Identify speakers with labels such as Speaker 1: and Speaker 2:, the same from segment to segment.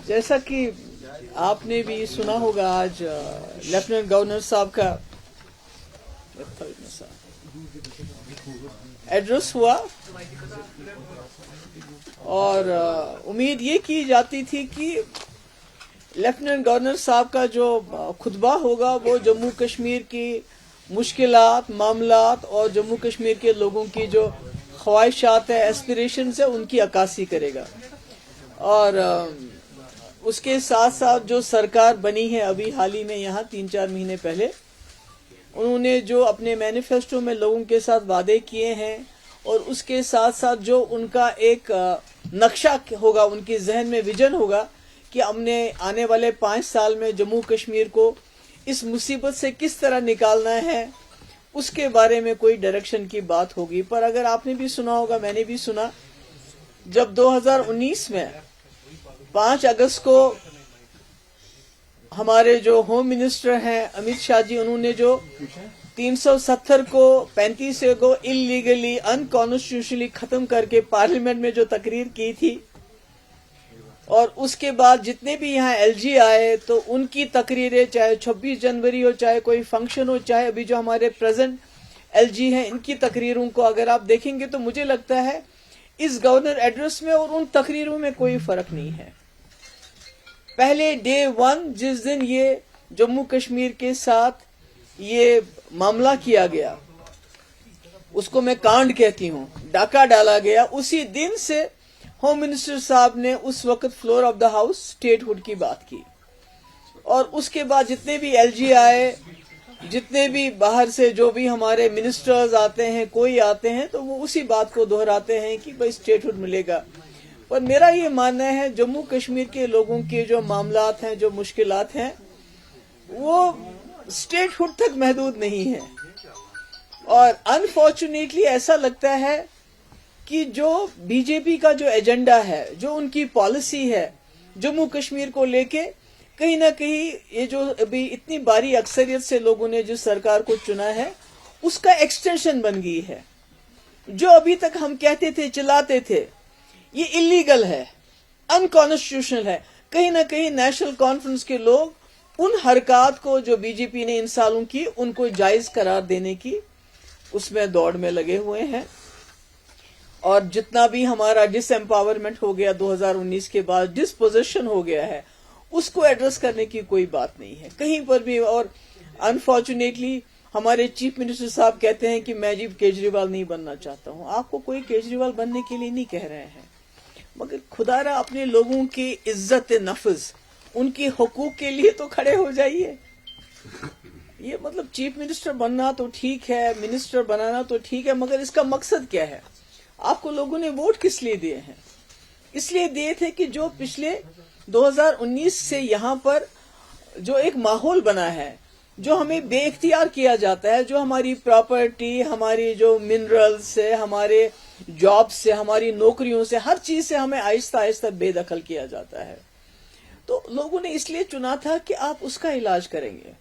Speaker 1: जैसा कि आपने भी सुना होगा, आज लेफ्टिनेंट गवर्नर साहब का एड्रेस हुआ और उम्मीद ये की जाती थी कि लेफ्टिनेंट गवर्नर साहब का जो खुतबा होगा वो जम्मू कश्मीर की मुश्किलात, मामलात और जम्मू कश्मीर के लोगों की जो ख्वाहिशात है, एस्पिरेशंस है, उनकी अक्कासी करेगा। और उसके साथ साथ जो सरकार बनी है अभी हाल ही में यहाँ 3-4 महीने पहले, उन्होंने जो अपने मैनिफेस्टो में लोगों के साथ वादे किए हैं और उसके साथ साथ जो उनका एक नक्शा होगा, उनकी जहन में विजन होगा कि हमने आने वाले 5 साल में जम्मू कश्मीर को इस मुसीबत से किस तरह निकालना है, उसके बारे में कोई डायरेक्शन की बात होगी। पर अगर आपने भी सुना होगा, मैंने भी सुना, जब 2019 में 5 अगस्त को हमारे जो होम मिनिस्टर हैं अमित शाह जी, उन्होंने जो 370 को 35 को इलीगली, अनकॉन्स्टिट्यूशनली खत्म करके पार्लियामेंट में जो तकरीर की थी, और उसके बाद जितने भी यहाँ एलजी आए तो उनकी तकरीरें, चाहे 26 जनवरी हो, चाहे कोई फंक्शन हो, चाहे अभी जो हमारे प्रेजेंट एलजी हैं, इनकी तकरीरों को अगर आप देखेंगे तो मुझे लगता है इस गवर्नर एड्रेस में और उन तकरीरों में कोई फर्क नहीं है। पहले डे 1 जिस दिन ये जम्मू कश्मीर के साथ ये मामला किया गया, उसको मैं कांड कहती हूँ, डाका डाला गया, उसी दिन से होम मिनिस्टर साहब ने उस वक्त floor of the house statehood की बात की। और उसके बाद जितने भी एलजी आए, जितने भी बाहर से जो भी हमारे मिनिस्टर्स आते हैं, कोई आते हैं, तो वो उसी बात को दोहराते हैं कि भाई स्टेटहुड मिलेगा। पर मेरा ये मानना है जम्मू कश्मीर के लोगों के जो मामलात हैं, जो मुश्किलात हैं, वो स्टेटहुड तक महदूद नहीं है। और अनफॉर्चुनेटली ऐसा लगता है कि जो बीजेपी का जो एजेंडा है, जो उनकी पॉलिसी है जम्मू कश्मीर को लेके, कहीं ना कहीं ये जो अभी इतनी बारी अक्सरियत से लोगों ने जिस सरकार को चुना है, उसका एक्सटेंशन बन गई है। जो अभी तक हम कहते थे, चिल्लाते थे, ये इलीगल है, अनकॉन्स्टिट्यूशनल है, कहीं ना कहीं नेशनल कॉन्फ्रेंस के लोग उन हरकत को जो बीजेपी ने इन सालों की, उनको जायज करार देने की उसमें दौड़ में लगे हुए हैं। और जितना भी हमारा डिसएम्पावरमेंट हो गया 2019 के बाद, डिसपोजिशन हो गया है, उसको एड्रेस करने की कोई बात नहीं है कहीं पर भी। और अनफॉर्चुनेटली हमारे चीफ मिनिस्टर साहब कहते हैं कि मैं जी केजरीवाल नहीं बनना चाहता हूं। आपको कोई केजरीवाल बनने के लिए नहीं कह रहे हैं, मगर खुदारा अपने लोगों की इज्जत नफ्स, उनकी हुकूक के लिए तो खड़े हो जाइए। ये मतलब चीफ मिनिस्टर बनना तो ठीक है, मिनिस्टर बनाना तो ठीक है, मगर इसका मकसद क्या है? आपको लोगों ने वोट किस लिए दिए हैं? इसलिए दिए थे कि जो पिछले 2019 से यहाँ पर जो एक माहौल बना है, जो हमें बेइख्तियार किया जाता है, जो हमारी प्रॉपर्टी, हमारी जो मिनरल्स से, हमारे जॉब से, हमारी नौकरियों से, हर चीज से हमें आहिस्ता आहिस्ता बेदखल किया जाता है। तो लोगों ने इसलिए चुना था कि आप उसका इलाज करेंगे।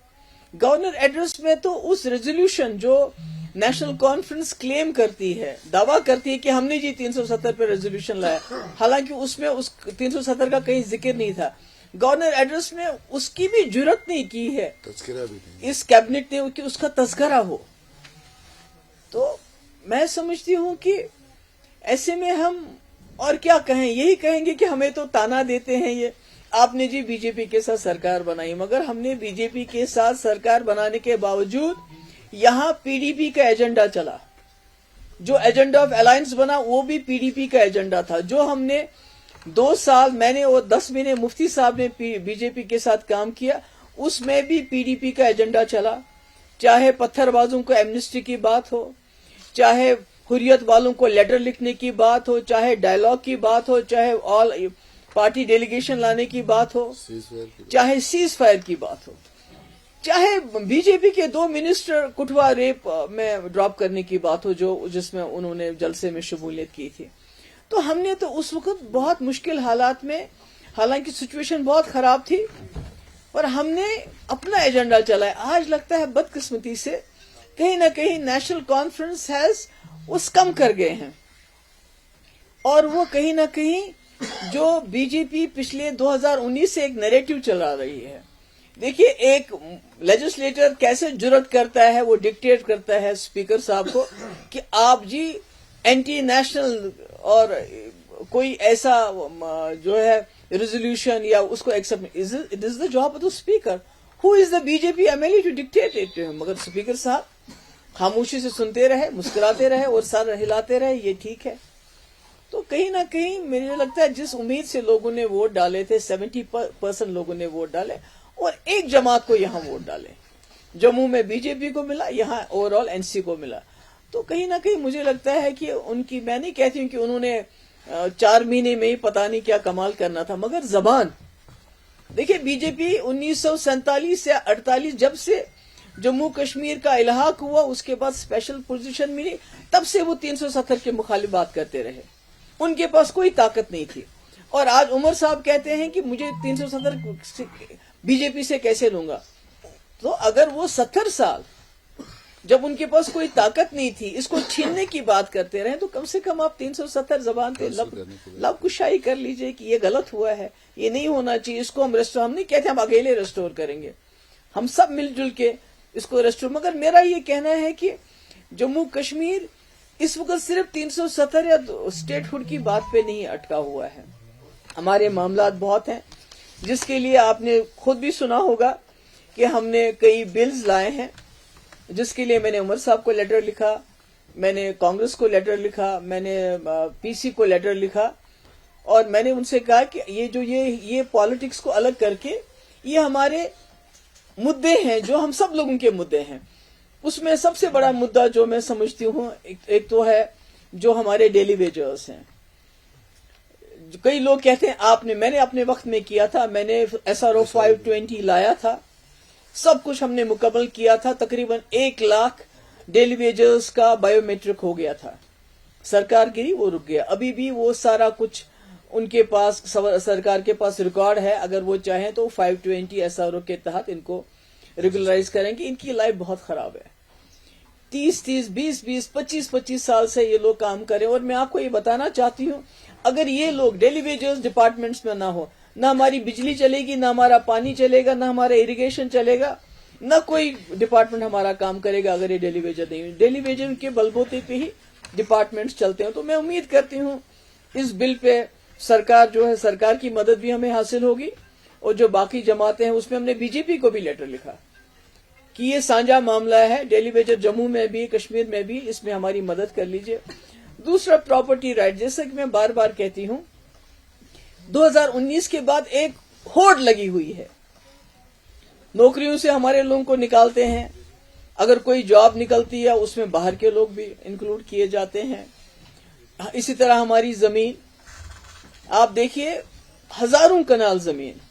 Speaker 1: गवर्नर एड्रेस में तो उस रेजोल्यूशन जो नेशनल कॉन्फ्रेंस क्लेम करती है, दावा करती है कि हमने जी 370 पे रेजोल्यूशन लाया, हालांकि उसमें उस 370 का कहीं जिक्र नहीं था। गवर्नर एड्रेस में उसकी भी जुर्रत नहीं की है, तज़किरा भी नहीं, इस कैबिनेट ने कि उसका तज़किरा हो। तो मैं समझती हूँ कि ऐसे में हम और क्या कहें, यही कहेंगे कि हमें तो ताना देते हैं ये, आपने जी बीजेपी के साथ सरकार बनाई, मगर हमने बीजेपी के साथ सरकार बनाने के बावजूद यहाँ पीडीपी का एजेंडा चला। जो एजेंडा ऑफ अलायंस बना वो भी पीडीपी का एजेंडा था। जो हमने 2 साल, मैंने और 10 महीने मुफ्ती साहब ने बीजेपी के साथ काम किया, उसमें भी पीडीपी का एजेंडा चला। चाहे पत्थरबाजों को एमनेस्टी की बात हो, चाहे हुर्रियत वालों को लेटर लिखने की बात हो, चाहे डायलॉग की बात हो, चाहे ऑल पार्टी डेलीगेशन लाने की बात हो, चाहे सीज फायर की बात हो, चाहे बीजेपी के 2 मिनिस्टर कुटवा रेप में ड्रॉप करने की बात हो, जो जिसमें उन्होंने जलसे में शमूलियत की थी। तो हमने तो उस वक्त बहुत मुश्किल हालात में, हालांकि सिचुएशन बहुत खराब थी, पर हमने अपना एजेंडा चलाया। आज लगता है बदकिस्मती से कहीं ना कहीं नेशनल कॉन्फ्रेंस हैज उस कम कर गए हैं, और वो कहीं ना कहीं जो बीजेपी पिछले 2019 से एक नैरेटिव चला रही है। देखिए, एक लेजिस्लेटर कैसे जुर्रत करता है, वो डिक्टेट करता है स्पीकर साहब को कि आप जी एंटी नेशनल और कोई ऐसा जो है रेजोल्यूशन या उसको accept, it is the job of the speaker. Who is the BJP MLA to dictate it to him? मगर स्पीकर साहब खामोशी से सुनते रहे, मुस्कुराते रहे और सर हिलाते रहे, ये ठीक है। तो कहीं ना कहीं मुझे लगता है जिस उम्मीद से लोगों ने वोट डाले थे, 70% लोगों ने वोट डाले और एक जमात को यहां वोट डाले। जम्मू में बीजेपी को मिला, यहां ओवरऑल एनसी को मिला। तो कहीं ना कहीं मुझे लगता है कि उनकी, मैं नहीं कहती हूं कि उन्होंने 4 महीने में ही पता नहीं क्या कमाल करना था, मगर जबान देखिए, बीजेपी 1947 से 48 जब से जम्मू कश्मीर का इल्हाक हुआ, उसके बाद स्पेशल पोजीशन मिली, तब से वो 370 के मुखालिफ बात करते रहे। उनके पास कोई ताकत नहीं थी। और आज उमर साहब कहते हैं कि मुझे 370 बीजेपी से कैसे लूंगा। तो अगर वो 70 साल जब उनके पास कोई ताकत नहीं थी इसको छीनने की बात करते रहे, तो कम से कम आप 370 जबान पे लब कुशाई कर लीजिए कि ये गलत हुआ है, ये नहीं होना चाहिए, इसको हम रेस्टोर, हम नहीं कहते हम अकेले रेस्टोर करेंगे, हम सब मिलजुल के इसको रेस्टोर। मगर मेरा ये कहना है कि जम्मू कश्मीर इस वक्त सिर्फ 370 या स्टेटहुड की बात पे नहीं अटका हुआ है। हमारे मामलात बहुत हैं, जिसके लिए आपने खुद भी सुना होगा कि हमने कई बिल्स लाए हैं, जिसके लिए मैंने उमर साहब को लेटर लिखा, मैंने कांग्रेस को लेटर लिखा, मैंने पीसी को लेटर लिखा और मैंने उनसे कहा कि ये पॉलिटिक्स को अलग करके ये हमारे मुद्दे हैं जो हम सब लोगों के मुद्दे हैं। उसमें सबसे बड़ा मुद्दा जो मैं समझती हूँ, एक तो है जो हमारे डेली वेजर्स हैं। कई लोग कहते हैं मैंने अपने वक्त में किया था, मैंने SRO 520 लाया था, सब कुछ हमने मुकम्मल किया था, तकरीबन 1 लाख डेली वेजर्स का बायोमेट्रिक हो गया था। सरकार गिरी, वो रुक गया। अभी भी वो सारा कुछ उनके पास, सरकार के पास रिकॉर्ड है। अगर वो चाहें तो 520 SRO के तहत इनको रेगुलराइज करेंगे। इनकी लाइफ बहुत खराब है। 30-30, 20-20, 25-25 साल से ये लोग काम करें। और मैं आपको ये बताना चाहती हूँ, अगर ये लोग डेली वेजर्स डिपार्टमेंट्स में ना हो, ना हमारी बिजली चलेगी, ना हमारा पानी चलेगा, ना हमारा इरिगेशन चलेगा, ना कोई डिपार्टमेंट हमारा काम करेगा अगर ये डेली वेजर नहीं। डेली वेजर के बलबूते पे ही डिपार्टमेंट्स चलते हैं। तो मैं उम्मीद करती हूँ इस बिल पे सरकार जो है, सरकार की मदद भी हमें हासिल होगी। और जो बाकी जमातें हैं उसमें हमने बीजेपी को भी लेटर लिखा कि ये साझा मामला है, डेली वेजर जम्मू में भी, कश्मीर में भी, इसमें हमारी मदद कर लीजिए। दूसरा, प्रॉपर्टी राइट। जैसा कि मैं बार बार कहती हूँ, 2019 के बाद एक होड़ लगी हुई है। नौकरियों से हमारे लोगों को निकालते हैं। अगर कोई जॉब निकलती है उसमें बाहर के लोग भी इंक्लूड किए जाते हैं। इसी तरह हमारी जमीन, आप देखिए, हजारों कनाल जमीन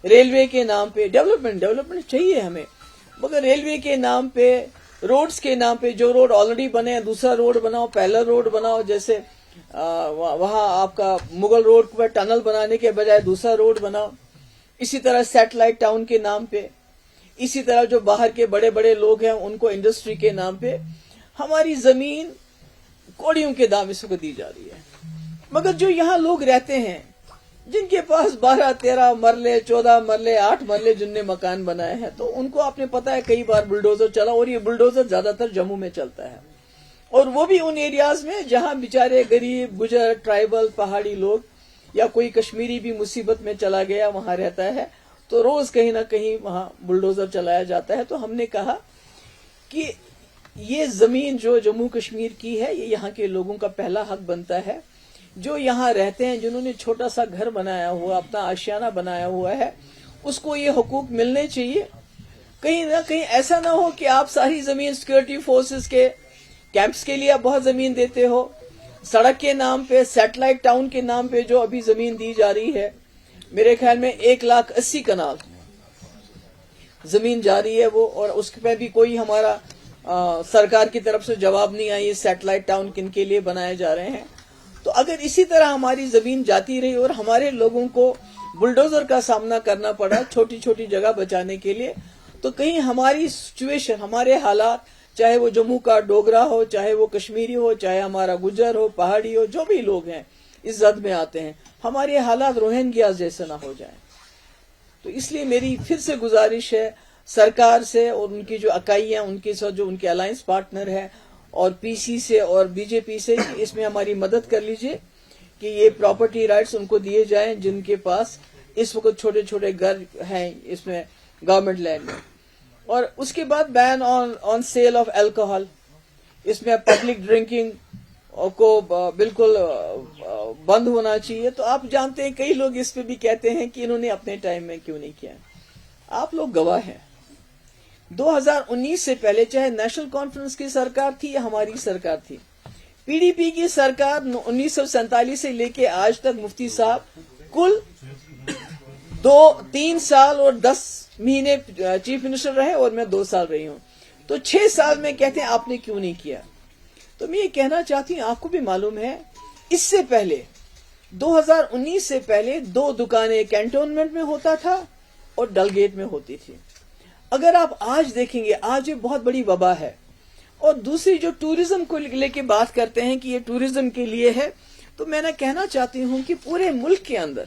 Speaker 1: रेलवे के नाम पे, डेवलपमेंट चाहिए हमें, मगर रेलवे के नाम पे, रोड्स के नाम पे, जो रोड ऑलरेडी बने हैं दूसरा रोड बनाओ, पहला रोड बनाओ। जैसे वहां आपका मुगल रोड पर टनल बनाने के बजाय दूसरा रोड बनाओ। इसी तरह सैटेलाइट टाउन के नाम पे, इसी तरह जो बाहर के बड़े बड़े लोग हैं उनको इंडस्ट्री के नाम पे हमारी जमीन कौड़ियों के दाम इसको दी जा रही है। मगर जो यहाँ लोग रहते हैं, जिनके पास 12-13 मरले, 14 मरले, 8 मरले जिनने मकान बनाए हैं, तो उनको आपने पता है कई बार बुलडोजर चला, और ये बुलडोजर ज्यादातर जम्मू में चलता है। और वो भी उन एरियाज में जहां बेचारे गरीब, गुजर, ट्राइबल, पहाड़ी लोग या कोई कश्मीरी भी मुसीबत में चला गया वहां रहता है, तो रोज कहीं ना कहीं वहां बुलडोजर चलाया जाता है। तो हमने कहा कि ये जमीन जो जम्मू कश्मीर की है, ये यहाँ के लोगों का पहला हक बनता है। जो यहाँ रहते हैं, जिन्होंने छोटा सा घर बनाया हुआ, अपना आशियाना बनाया हुआ है, उसको ये हुकूक मिलने चाहिए। कहीं ना कहीं ऐसा ना हो कि आप सारी जमीन सिक्योरिटी फोर्सेस के कैंप्स के लिए आप बहुत जमीन देते हो, सड़क के नाम पे, सैटेलाइट टाउन के नाम पे जो अभी जमीन दी जा रही है, मेरे ख्याल में 1,80,000 कनाल जमीन जा रही है वो, और उसपे भी कोई हमारा सरकार की तरफ से जवाब नहीं आई, सैटेलाइट टाउन किन के लिए बनाए जा रहे हैं। तो अगर इसी तरह हमारी जमीन जाती रही और हमारे लोगों को बुलडोजर का सामना करना पड़ा छोटी छोटी जगह बचाने के लिए, तो कहीं हमारी सिचुएशन, हमारे हालात, चाहे वो जम्मू का डोगरा हो, चाहे वो कश्मीरी हो, चाहे हमारा गुजर हो, पहाड़ी हो, जो भी लोग हैं, اس زد میں آتے ہیں، ہمارے حالات روہنگیاز جیسے نہ ہو جائیں۔ تو اس لیے میری پھر سے گزارش ہے سرکار سے اور ان کی جو اکائیاں، ان کے ساتھ جو ان کے الائنس پارٹنر ہے، اور پی سی سے اور بی جے پی سے، کہ اس میں ہماری مدد کر لیجئے کہ یہ پراپرٹی رائٹس ان کو دیے جائیں جن کے پاس اس وقت چھوٹے چھوٹے گھر ہیں اس میں گورنمنٹ لینڈ میں۔ اور اس کے بعد بین آن سیل آف الکوہل، اس میں پبلک ڈرنکنگ کو بالکل بند ہونا چاہیے۔ تو آپ جانتے ہیں کئی لوگ اس پہ بھی کہتے ہیں کہ انہوں نے اپنے ٹائم میں کیوں نہیں کیا۔ آپ لوگ گواہ ہیں، 2019 سے پہلے چاہے نیشنل کانفرنس کی سرکار تھی یا ہماری سرکار تھی، پی ڈی پی کی سرکار 1947 سے لے کے آج تک مفتی صاحب کل 3 سال اور 10 مہینے چیف منسٹر رہے، اور میں 2 سال رہی ہوں۔ تو 6 سال میں کہتے ہیں آپ نے کیوں نہیں کیا۔ تو میں یہ کہنا چاہتی ہوں، آپ کو بھی معلوم ہے اس سے پہلے 2019 سے پہلے 2 دکانیں کینٹونمنٹ میں ہوتا تھا اور ڈل گیٹ میں ہوتی تھی۔ اگر آپ آج دیکھیں گے، آج یہ بہت بڑی وبا ہے۔ اور دوسری جو ٹورزم کو لے کے بات کرتے ہیں کہ یہ ٹورزم کے لیے ہے، تو میں نے کہنا چاہتی ہوں کہ پورے ملک کے اندر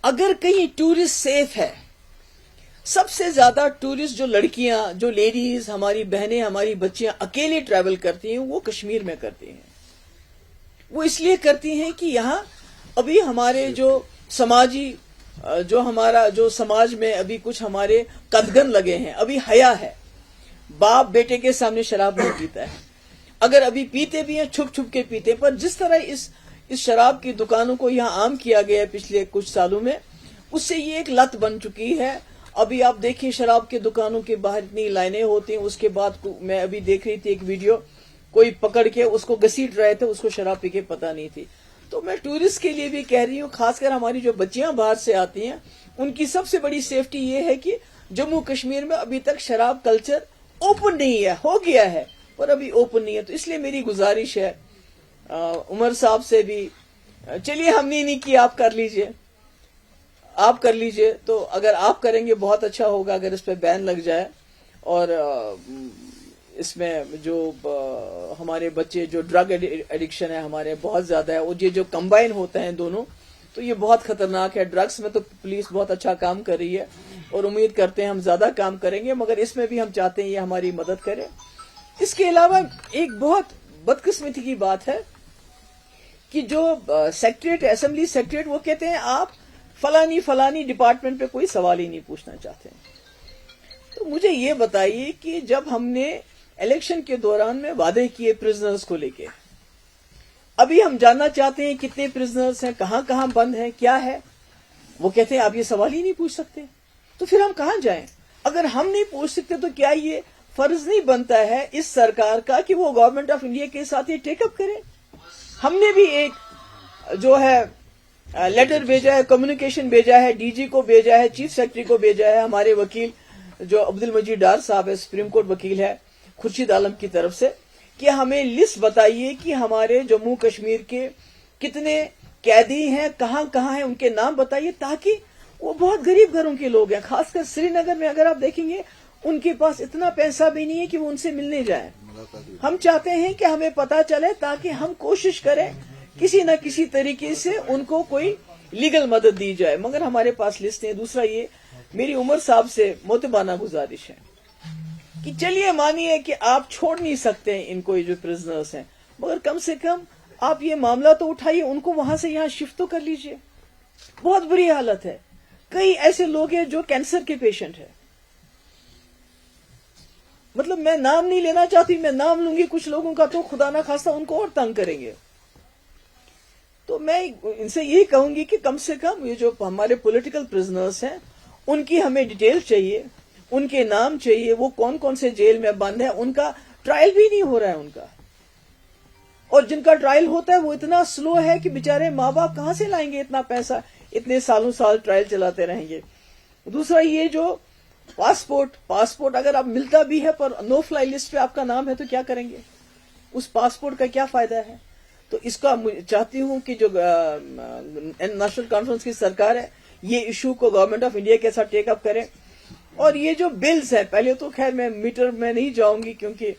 Speaker 1: اگر کہیں ٹورسٹ سیف ہے، سب سے زیادہ ٹورسٹ جو لڑکیاں، جو لیڈیز، ہماری بہنیں، ہماری بچیاں اکیلے ٹریول کرتی ہیں، وہ کشمیر میں کرتی ہیں۔ وہ اس لیے کرتی ہیں کہ یہاں ابھی ہمارے جو سماجی جو سماج میں ابھی کچھ ہمارے قدغن لگے ہیں، ابھی حیا ہے، باپ بیٹے کے سامنے شراب نہیں پیتا ہے، اگر ابھی پیتے بھی ہیں چھپ چھپ کے پیتے ہیں۔ پر جس طرح اس شراب کی دکانوں کو یہاں عام کیا گیا ہے پچھلے کچھ سالوں میں، اس سے یہ ایک لت بن چکی ہے۔ ابھی آپ دیکھیں شراب کے دکانوں کے باہر اتنی لائنیں ہوتی ہیں، اس کے بعد میں ابھی دیکھ رہی تھی ایک ویڈیو، کوئی پکڑ کے اس کو گھسیٹ رہے تھے، اس کو شراب پی کے پتہ نہیں تھی۔ تو میں ٹورسٹ کے لیے بھی کہہ رہی ہوں، خاص کر ہماری جو بچیاں باہر سے آتی ہیں، ان کی سب سے بڑی سیفٹی یہ ہے کہ جموں کشمیر میں ابھی تک شراب کلچر اوپن نہیں ہے، ہو گیا ہے پر ابھی اوپن نہیں ہے۔ تو اس لیے میری گزارش ہے عمر صاحب سے بھی، چلیے ہم نے نہیں کیا، آپ کر لیجئے، آپ کر لیجئے۔ تو اگر آپ کریں گے بہت اچھا ہوگا، اگر اس پہ بین لگ جائے، اور اس میں جو ہمارے بچے جو ڈرگ ایڈکشن ہے ہمارے بہت زیادہ ہے، اور یہ جو کمبائن ہوتے ہیں دونوں، تو یہ بہت خطرناک ہے۔ ڈرگس میں تو پولیس بہت اچھا کام کر رہی ہے، اور امید کرتے ہیں ہم زیادہ کام کریں گے، مگر اس میں بھی ہم چاہتے ہیں یہ ہماری مدد کرے۔ اس کے علاوہ ایک بہت بدقسمتی کی بات ہے کہ جو سیکریٹریٹ، اسمبلی سیکریٹریٹ، وہ کہتے ہیں آپ فلانی ڈپارٹمنٹ پہ کوئی سوال ہی نہیں پوچھنا چاہتے۔ تو مجھے یہ بتائیے کہ جب ہم نے الیکشن کے دوران میں وعدے کیے پرزنرز کو لے کے، ابھی ہم جاننا چاہتے ہیں کتنے پرزنرز ہیں، کہاں کہاں بند ہیں، کیا ہے، وہ کہتے ہیں آپ یہ سوال ہی نہیں پوچھ سکتے۔ تو پھر ہم کہاں جائیں؟ اگر ہم نہیں پوچھ سکتے تو کیا یہ فرض نہیں بنتا ہے اس سرکار کا کہ وہ گورنمنٹ آف انڈیا کے ساتھ یہ ٹیک اپ کرے؟ ہم نے بھی ایک جو ہے لیٹر بھیجا ہے، کمیونیکیشن بھیجا ہے، ڈی جی کو بھیجا ہے، چیف سیکرٹری کو بھیجا ہے، ہمارے وکیل جو عبد المجید ڈار صاحب ہے، سپریم کورٹ وکیل ہے، خورشید عالم کی طرف سے، کہ ہمیں لسٹ بتائیے کہ ہمارے جموں کشمیر کے کتنے قیدی ہیں، کہاں کہاں ہیں، ان کے نام بتائیے، تاکہ وہ بہت غریب گھروں کے لوگ ہیں، خاص کر سری نگر میں اگر آپ دیکھیں گے ان کے پاس اتنا پیسہ بھی نہیں ہے کہ وہ ان سے ملنے جائیں۔ ہم چاہتے ہیں کہ ہمیں پتا چلے تاکہ ہم کوشش کریں کسی نہ کسی طریقے سے ان کو کوئی لیگل مدد دی جائے، مگر ہمارے پاس لسٹ ہے۔ دوسرا یہ میری عمر صاحب سے محتبانہ گزارش ہے کہ چلیے مانیے کہ آپ چھوڑ نہیں سکتے ہیں ان کو، یہ جو پرزنرز ہیں، مگر کم سے کم آپ یہ معاملہ تو اٹھائیے، ان کو وہاں سے یہاں شفٹ تو کر لیجئے۔ بہت بری حالت ہے، کئی ایسے لوگ ہیں جو کینسر کے پیشنٹ ہیں، مطلب میں نام نہیں لینا چاہتی، میں نام لوں گی کچھ لوگوں کا تو خدا نہ خواستہ ان کو اور تنگ کریں گے۔ تو میں ان سے یہی کہوں گی کہ کم سے کم یہ جو ہمارے پولیٹیکل پرزنرز ہیں ان کی ہمیں ڈیٹیل چاہیے، ان کے نام چاہیے، وہ کون کون سے جیل میں بند ہیں، ان کا ٹرائل بھی نہیں ہو رہا ہے ان کا، اور جن کا ٹرائل ہوتا ہے وہ اتنا سلو ہے کہ بیچارے ماں باپ کہاں سے لائیں گے اتنا پیسہ، اتنے سالوں سال ٹرائل چلاتے رہیں گے۔ دوسرا یہ جو پاسپورٹ اگر آپ ملتا بھی ہے پر نو فلائی لسٹ پہ آپ کا نام ہے تو کیا کریں گے؟ اس پاسپورٹ کا کیا فائدہ ہے؟ تو اس کا چاہتی ہوں کہ جو نیشنل کانفرنس کی سرکار ہے یہ ایشو کو گورنمنٹ آف انڈیا کے ساتھ ٹیک اپ کرے۔ اور یہ جو بلز ہیں، پہلے تو خیر میں میٹر میں نہیں جاؤں گی کیونکہ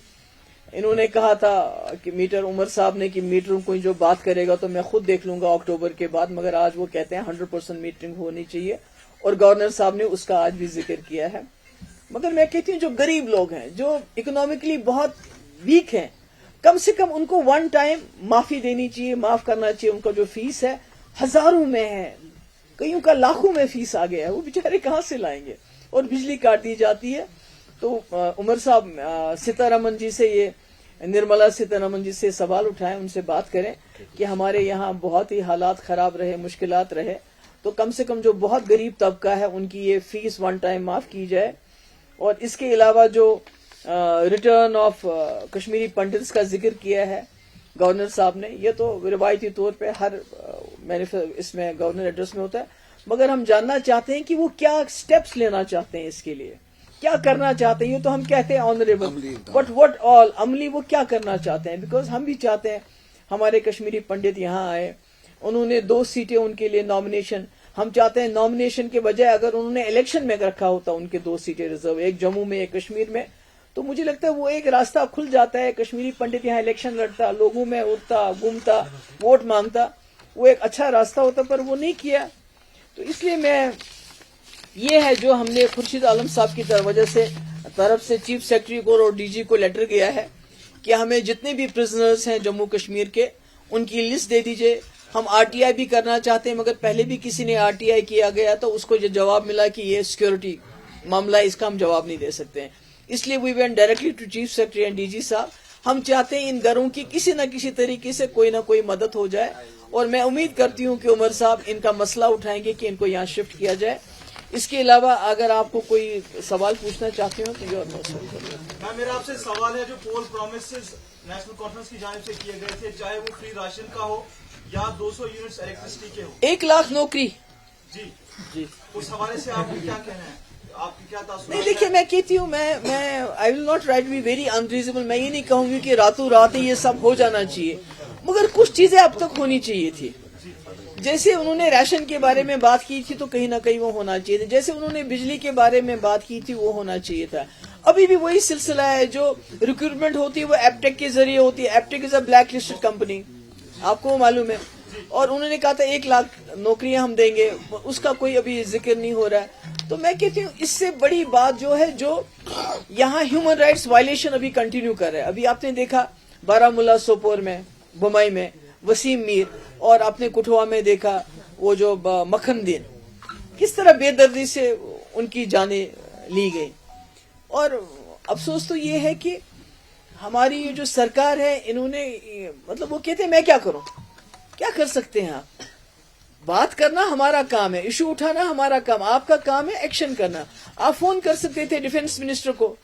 Speaker 1: انہوں نے کہا تھا کہ میٹر عمر صاحب نے کہ میٹروں کو جو بات کرے گا تو میں خود دیکھ لوں گا اکتوبر کے بعد، مگر آج وہ کہتے ہیں 100% میٹرنگ ہونی چاہیے، اور گورنر صاحب نے اس کا آج بھی ذکر کیا ہے. مگر میں کہتی ہوں جو غریب لوگ ہیں، جو اکنامکلی بہت ویک ہیں، کم سے کم ان کو ون ٹائم معافی دینی چاہیے، معاف کرنا چاہیے. ان کا جو فیس ہے ہزاروں میں ہے، کئیوں کا لاکھوں میں فیس آ گیا ہے، وہ بیچارے کہاں سے لائیں گے؟ اور بجلی کاٹ دی جاتی ہے. تو عمر صاحب سیتارمن جی سے، یہ نرملا سیتارمن جی سے سوال اٹھائیں، ان سے بات کریں کہ ہمارے یہاں بہت ہی حالات خراب رہے، مشکلات رہے، تو کم سے کم جو بہت غریب طبقہ ہے ان کی یہ فیس ون ٹائم معاف کی جائے. اور اس کے علاوہ جو ریٹرن آف کشمیری پنڈتس کا ذکر کیا ہے گورنر صاحب نے، یہ تو روایتی طور پہ ہر اس میں گورنر ایڈریس میں ہوتا ہے، مگر ہم جاننا چاہتے ہیں کہ وہ کیا سٹیپس لینا چاہتے ہیں، اس کے لیے کیا کرنا چاہتے ہیں. یہ تو ہم کہتے ہیں آنریبل، بٹ واٹ آل عملی وہ کیا کرنا چاہتے ہیں؟ بیکاز ہم بھی چاہتے ہیں ہمارے کشمیری پنڈت یہاں آئے، انہوں نے 2 سیٹیں ان کے لیے نامینیشن، ہم چاہتے ہیں نامینیشن کے بجائے اگر انہوں نے الیکشن میں رکھا ہوتا ان کے 2 سیٹیں ریزرو، ایک جموں میں ایک کشمیر میں، تو مجھے لگتا ہے وہ ایک راستہ کھل جاتا ہے. کشمیری پنڈت یہاں الیکشن لڑتا، لوگوں میں اڑتا گھومتا، ووٹ مانگتا، وہ ایک اچھا راستہ ہوتا، پر وہ نہیں کیا. تو اس لیے میں یہ ہے جو ہم نے خورشید عالم صاحب کی طرف سے چیف سیکرٹری کو اور ڈی جی کو لیٹر گیا ہے کہ ہمیں جتنے بھی پرزنرز ہیں جموں کشمیر کے ان کی لسٹ دے دیجئے. ہم آر ٹی آئی بھی کرنا چاہتے ہیں، مگر پہلے بھی کسی نے آر ٹی آئی کیا گیا تو اس کو جو جواب ملا کہ یہ سیکورٹی معاملہ، اس کا ہم جواب نہیں دے سکتے ہیں. اس لیے we went directly to chief secretary and D G صاحب. ہم چاہتے ہیں ان گھروں کی کسی نہ کسی طریقے سے کوئی نہ کوئی مدد ہو جائے، اور میں امید کرتی ہوں کہ عمر صاحب ان کا مسئلہ اٹھائیں گے کہ ان کو یہاں شفٹ کیا جائے. اس کے علاوہ اگر آپ کو کوئی سوال پوچھنا چاہتے ہو تو جو
Speaker 2: میرا آپ سے سوال ہے، جو پول پرومسز نیشنل کانفرنس کی جانب سے کیے گئے تھے، چاہے وہ فری راشن کا ہو یا 200 یونٹس الیکٹریسٹی کے ہو،
Speaker 1: 1 لاکھ نوکری،
Speaker 2: جی اس حوالے سے آپ کو کیا کہنا ہے؟ آپ کی کیا تاثر؟
Speaker 1: نہیں دیکھیے، میں کہتی ہوں میں I will not right be very unreasonable. میں یہ نہیں کہوں گی کہ راتوں رات یہ سب ہو جانا چاہیے، مگر کچھ چیزیں اب تک ہونی چاہیے تھی. جیسے انہوں نے ریشن کے بارے میں بات کی تھی تو کہیں نہ کہیں وہ ہونا چاہیے تھا. جیسے انہوں نے بجلی کے بارے میں بات کی تھی وہ ہونا چاہیے تھا. ابھی بھی وہی سلسلہ ہے، جو ریکروٹمنٹ ہوتی ہے وہ ایپٹیک کے ذریعے ہوتی ہے. ایپٹیک از اے بلیک لسٹڈ کمپنی، آپ کو معلوم ہے. اور انہوں نے کہا تھا 1 لاکھ نوکریاں ہم دیں گے، اس کا کوئی ابھی ذکر نہیں ہو رہا ہے. تو میں کہتی ہوں اس سے بڑی بات جو ہے، جو یہاں ہیومن رائٹس وائلیشن ابھی کنٹینیو کر رہا ہے. ابھی آپ نے دیکھا بارہ سوپور میں، بمائی میں وسیم میر، اور آپ نے کٹھوا میں دیکھا وہ جو مکھن دین، کس طرح بے دردی سے ان کی جانیں لی گئی. اور افسوس تو یہ ہے کہ ہماری یہ جو سرکار ہے، انہوں نے مطلب وہ کہتے ہیں میں کیا کروں، کیا کر سکتے ہیں آپ؟ بات کرنا ہمارا کام ہے، ایشو اٹھانا ہمارا کام، آپ کا کام ہے ایکشن کرنا. آپ فون کر سکتے تھے ڈیفنس منسٹر کو،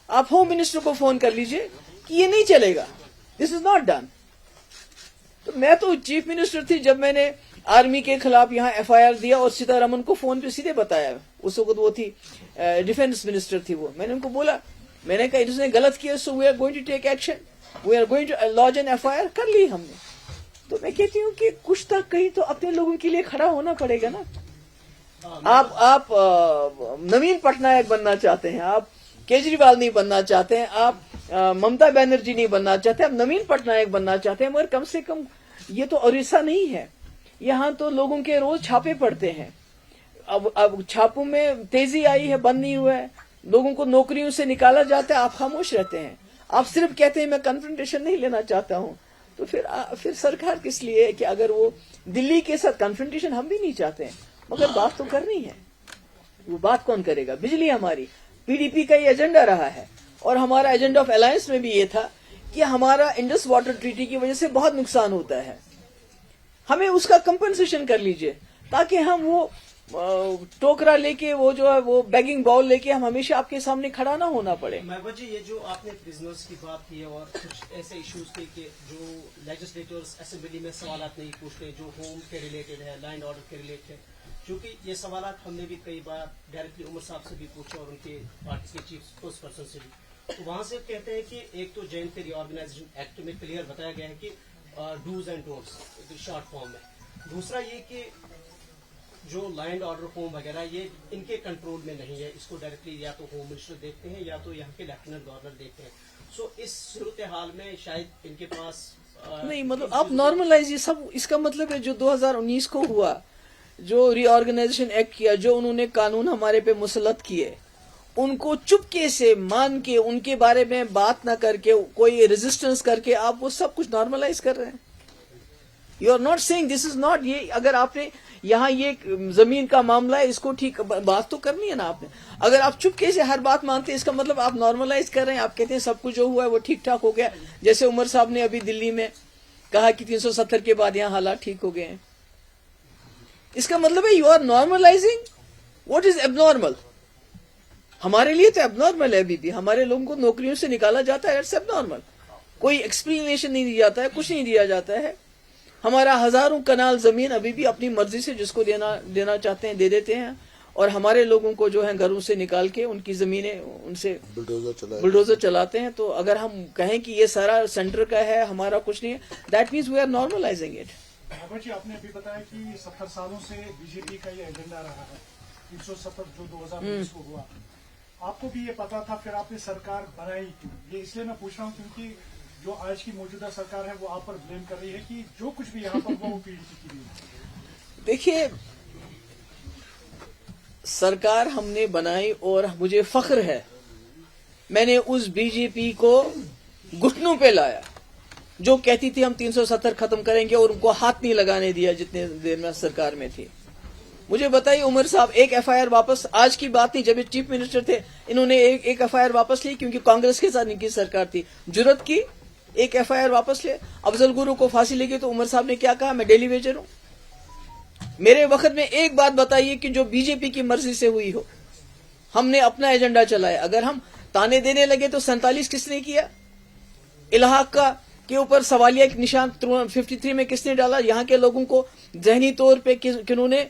Speaker 1: آپ ہوم منسٹر کو فون کر لیجئے کہ یہ نہیں چلے گا، دس از ناٹ ڈن. تو میں تو چیف منسٹر تھی جب میں نے آرمی کے خلاف یہاں ایف آئی آر دیا، اور سیتارمن کو فون پہ سیدھے بتایا. اس وقت وہ تھی ڈیفنس منسٹر تھی وہ. میں نے ان کو بولا، میں نے کہا اس نے غلط کیا، so we are going to take action, we are going to launch an F I R. کر لی ہم نے. تو میں کہتی ہوں کہ کچھ تک کہیں تو اپنے لوگوں کے لیے کھڑا ہونا پڑے گا نا. آپ نوین پٹنائک بننا چاہتے ہیں، آپ کیجریوال نہیں بننا چاہتے ہیں، آپ ممتا بنرجی نہیں بننا چاہتے، آپ نوین پٹنائک بننا چاہتے ہیں. مگر کم سے کم یہ تو اڑیسہ نہیں ہے، یہاں تو لوگوں کے روز چھاپے پڑتے ہیں. اب چھاپوں میں تیزی آئی ہے، بند نہیں ہوا ہے. لوگوں کو نوکریوں سے نکالا جاتا ہے، آپ خاموش رہتے ہیں. آپ صرف کہتے ہیں میں کنفرنٹیشن نہیں لینا چاہتا ہوں. تو پھر سرکار کس لیے ہے کہ اگر وہ دلی کے ساتھ کنفرنٹیشن ہم بھی نہیں چاہتے ہیں، مگر بات تو کرنی ہے. وہ بات کون کرے گا؟ بجلی ہماری پی ڈی پی کا یہ ایجنڈا رہا ہے، اور ہمارا ایجنڈا آف الائنس میں بھی یہ تھا کہ ہمارا انڈس واٹر ٹریٹی کی وجہ سے بہت نقصان ہوتا ہے، ہمیں اس کا کمپنسیشن کر لیجئے، تاکہ ہم وہ ٹوکرا لے کے، وہ جو ہے وہ بیگنگ باؤل لے کے ہم ہمیشہ آپ کے سامنے کھڑا نہ ہونا پڑے.
Speaker 3: محبوبہ جی، یہ جو آپ نے بزنس کی بات کی ہے اور کچھ ایسے ایشوز تھے کہ جو لیجسلیٹرز اسمبلی میں سوالات نہیں پوچھتے، جو ہوم کے ریلیٹڈ ہے، لینڈ آرڈر کے ریلیٹڈ ہے، چونکہ یہ سوالات ہم نے بھی کئی بار ڈائریکٹلی عمر صاحب سے بھی پوچھے اور ان کے پارٹی کے چیف اسپوکس پرسن سے بھی. تو وہاں سے کہتے ہیں کہ ایک تو جے اینڈ کے ری آرگنائزیشن ایکٹ میں کلیئر بتایا گیا ہے کہ dos and don'ts short form میں. دوسرا یہ کہ جو لینڈ آرڈر ہوم وغیرہ یہ ان کے کنٹرول میں نہیں ہے، اس کو ڈائریکٹلی یا تو ہوم منسٹر دیکھتے ہیں یا تو یہاں کے لیفٹیننٹ گورنر دیکھتے ہیں. सो इस सूरत हाल में शायद इनके पास
Speaker 1: नहीं, मतलब आप नॉर्मलाइज, ये सब इसका मतलब है जो 2019 को हुआ, जो रीऑर्गेनाइजेशन एक्ट किया, जो उन्होंने कानून हमारे पे मुसलत किए, उनको चुपके से मान के, उनके बारे में बात ना करके, कोई रेजिस्टेंस करके आप वो सब कुछ नॉर्मलाइज कर रहे हैं. You are not saying this is not, ये अगर आपने यहाँ ये जमीन का मामला है, इसको ठीक बात तो करनी है ना आपने. अगर आप चुपके से हर बात मानते हैं, इसका मतलब आप नॉर्मलाइज कर रहे हैं. आप कहते हैं सब कुछ जो हुआ है वो ठीक ठाक हो गया. जैसे उमर साहब ने अभी दिल्ली में कहा कि 370 के बाद यहाँ हालात ठीक हो गए हैं. इसका मतलब है you are normalising what is abnormal. हमारे लिए तो एबनॉर्मल है अभी भी. हमारे लोगों को नौकरियों से निकाला जाता है, इट्स एबनॉर्मल. कोई एक्सप्लेनेशन नहीं दिया जाता है, कुछ नहीं दिया जाता है. हमारा हजारों कनाल जमीन अभी भी अपनी मर्जी से जिसको देना चाहते हैं दे देते हैं, और हमारे लोगों को जो है घरों से निकाल के उनकी जमीनें उनसे बुलडोजर चलाते हैं. तो अगर हम कहें कि ये सारा सेंटर का है, हमारा कुछ नहीं है, that means we are normalising it.
Speaker 4: Baba ji, आपने अभी बताया कि 70 सालों से बीजेपी का ये एजेंडा रहा है, 370 जो 2019 को हुआ. आपको भी ये पता था, फिर आपने सरकार बनाई क्यों? ये इसलिए मैं पूछ रहा हूँ क्योंकि जो आज की मौजूदा सरकार है वो आप पर ब्लेम कर रही है कि जो कुछ भी यहाँ पर वो पीडीपी की भी है.
Speaker 1: देखिए, सरकार हमने बनाई और मुझे फख्र है, मैंने उस बीजेपी को घुटनों पे लाया जो कहती थी हम 370 खत्म करेंगे, और उनको हाथ नहीं लगाने दिया जितने देर में सरकार में थी. मुझे बताइए उमर साहब, एक एफआईआर वापस, आज की बात नहीं, जब ये चीफ मिनिस्टर थे इन्होंने एक एफआईआर वापस ली, क्योंकि कांग्रेस के साथ इनकी सरकार थी, जुर्रत की एक एफआईआर वापस ले. अफजल गुरु को फांसी लगी तो उमर साहब ने क्या कहा, मैं डेली वेजर हूं. मेरे वक्त में एक बात बताइए कि जो बीजेपी की मर्जी से हुई हो. हमने अपना एजेंडा चलाया. अगर हम ताने देने लगे तो 47 किसने किया, इलाहाक का के ऊपर सवालिया निशान 53 में किसने डाला, यहाँ के लोगों को जहनी तौर पे किन्होंने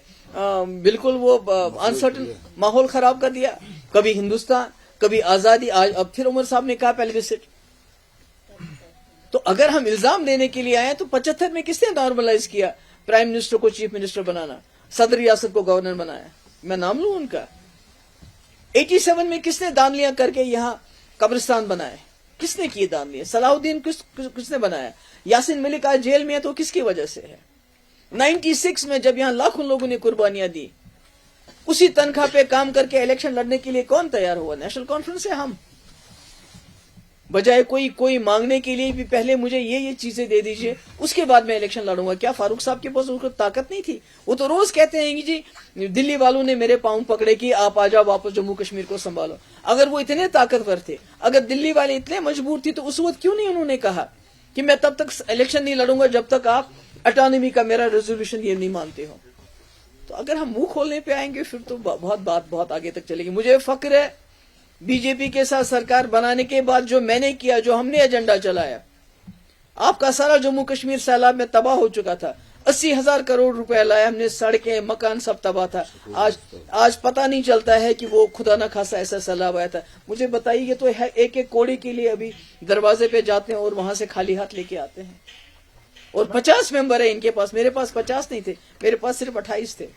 Speaker 1: बिल्कुल वो अनसर्टन माहौल खराब कर दिया. कभी हिंदुस्तान, कभी आजादी, आज अब फिर उमर साहब ने कहा प्लेबिसिट. तो अगर हम इल्जाम देने के लिए आए तो 75 में किसने नॉर्मलाइज किया प्राइम मिनिस्टर को चीफ मिनिस्टर बनाना, सदर रियासत को गवर्नर बनाया, मैं नाम लूं उनका. 87 में किसने दानियां करके यहाँ कब्रिस्तान बनाए, किसने किए दानियां, सलाहुद्दीन किसने बनाया. यासीन मलिक आज जेल में है तो किसकी वजह से है. 96 में जब यहाँ लाखों लोगों ने कुर्बानियां दी, उसी तनख्वाह पे काम करके इलेक्शन लड़ने के लिए कौन तैयार हुआ, नेशनल कॉन्फ्रेंस है. हम बजाय कोई मांगने के लिए भी पहले मुझे ये चीजें दे दीजिए, उसके बाद मैं इलेक्शन लड़ूंगा. क्या फारूक साहब के पास उसको ताकत नहीं थी? वो तो रोज कहते हैं कि जी दिल्ली वालों ने मेरे पांव पकड़े कि आप आ जाओ वापस जम्मू कश्मीर को संभालो. अगर वो इतने ताकतवर थे, अगर दिल्ली वाले इतने मजबूर थी, तो उस वक्त क्यों नहीं उन्होंने कहा कि मैं तब तक इलेक्शन नहीं लड़ूंगा जब तक आप ऑटोनॉमी का मेरा रेजोल्यूशन ये नहीं मानते हो. तो अगर हम मुंह खोलने पे आएंगे फिर तो बहुत आगे तक चलेगी. मुझे फक्र है बीजेपी के साथ सरकार बनाने के बाद जो मैंने किया, जो हमने एजेंडा चलाया. आपका सारा जम्मू कश्मीर सैलाब में तबाह हो चुका था. 80,000 करोड़ रुपए लाया हमने, सड़कें मकान सब तबाह था. आज पता नहीं चलता है कि वो खुदा न खासा ऐसा सैलाब आया था. मुझे बताइए, ये तो एक कोड़े के लिए अभी दरवाजे पे जाते हैं और वहां से खाली हाथ लेके आते हैं. और 50 मेंबर है इनके पास, मेरे पास 50 नहीं थे, मेरे पास सिर्फ 28 थे.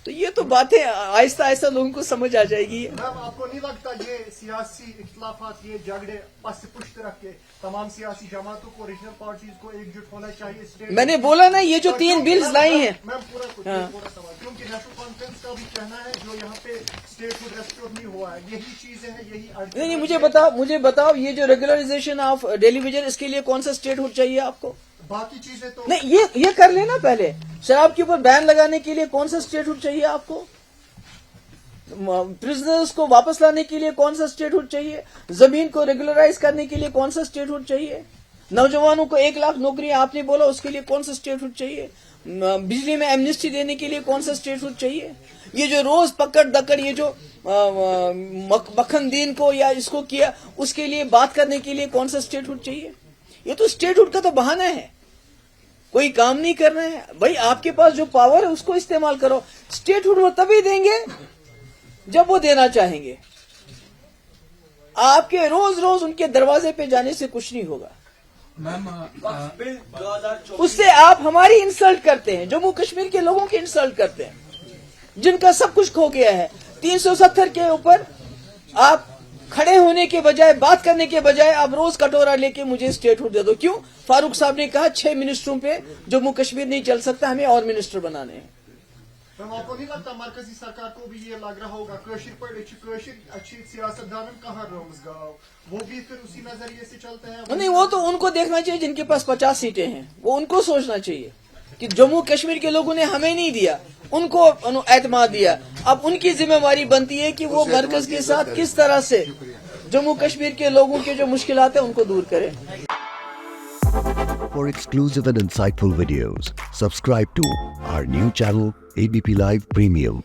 Speaker 1: तो ये तो बातें आहिस्ता आहिस्ता लोगों को समझ आ जाएगी.
Speaker 4: मैम, आपको नहीं लगता ये सियासी इख्तिलाफात, ये झगड़े पस पुश्त रख के तमाम सियासी जमातों को, रीजनल पार्टीज को एकजुट होना चाहिए?
Speaker 1: मैंने बोला ना, ये जो 3 बिल्स लाई हैं.
Speaker 4: मैम, पूरा सवाल, क्योंकि नेशनल कॉन्फ्रेंस का भी कहना है जो यहाँ पे स्टेटहुड रेस्टोर नहीं हुआ है, यही चीजें हैं, यही
Speaker 1: नहीं, मुझे बताओ ये जो रेगुलराइजेशन ऑफ डेली वेजर, इसके लिए कौन सा स्टेटहुड चाहिए आपको?
Speaker 4: बाकी चीजें तो
Speaker 1: नहीं, ये कर लेना. पहले शराब के ऊपर बैन लगाने के लिए कौन सा स्टेटहुड चाहिए आपको? प्रिजनर्स को वापस लाने के लिए कौन सा स्टेटहुड चाहिए? जमीन को रेगुलराइज करने के लिए कौन सा स्टेटहुड चाहिए? नौजवानों को 1 लाख नौकरियां आपने बोला, उसके लिए कौन सा स्टेटहुड चाहिए? बिजली में एमनेस्टी देने के लिए कौन सा स्टेटहुड चाहिए? ये जो रोज पकड़ दकड़, ये जो मक्खन-दीन को या इसको किया, उसके लिए बात करने के लिए कौन सा स्टेटहुड चाहिए? ये तो स्टेटहुड का तो बहाना है, कोई काम नहीं कर रहे हैं. भाई, आपके पास जो पावर है उसको इस्तेमाल करो. स्टेटहुड वो तभी देंगे जब वो देना चाहेंगे. आपके रोज रोज उनके दरवाजे पे जाने से कुछ नहीं होगा. उससे आप हमारी इंसल्ट करते हैं, जम्मू कश्मीर के लोगों की इंसल्ट करते हैं जिनका सब कुछ खो गया है. 370 के ऊपर आप खड़े होने के बजाय, बात करने के बजाय आप रोज कटोरा लेके मुझे स्टेटहुड दे दो. क्यों? फारूक साहब ने कहा 6 मिनिस्टरों पे जम्मू कश्मीर नहीं चल सकता, हमें और मिनिस्टर बनाने हैं.
Speaker 5: तो आपको नहीं लगता मरकजी सरकार को भी ये लग रहा होगा कशिर पर अच्छी सियासतदान कहाँ रोम्स गाँव, वो भी फिर उसी नजरिए से चलते हैं?
Speaker 1: नहीं, वो तो उनको देखना चाहिए जिनके पास 50 सीटें हैं, वो उनको सोचना चाहिए कि जम्मू कश्मीर के लोगों ने हमें नहीं दिया, उनको एतमाद दिया. अब उनकी जिम्मेवारी बनती है कि वो मरकज के साथ किस तरह से जम्मू कश्मीर के लोगों के जो मुश्किलात है उनको दूर करें.
Speaker 6: For exclusive and insightful videos, subscribe to our new channel ABP Live Premium.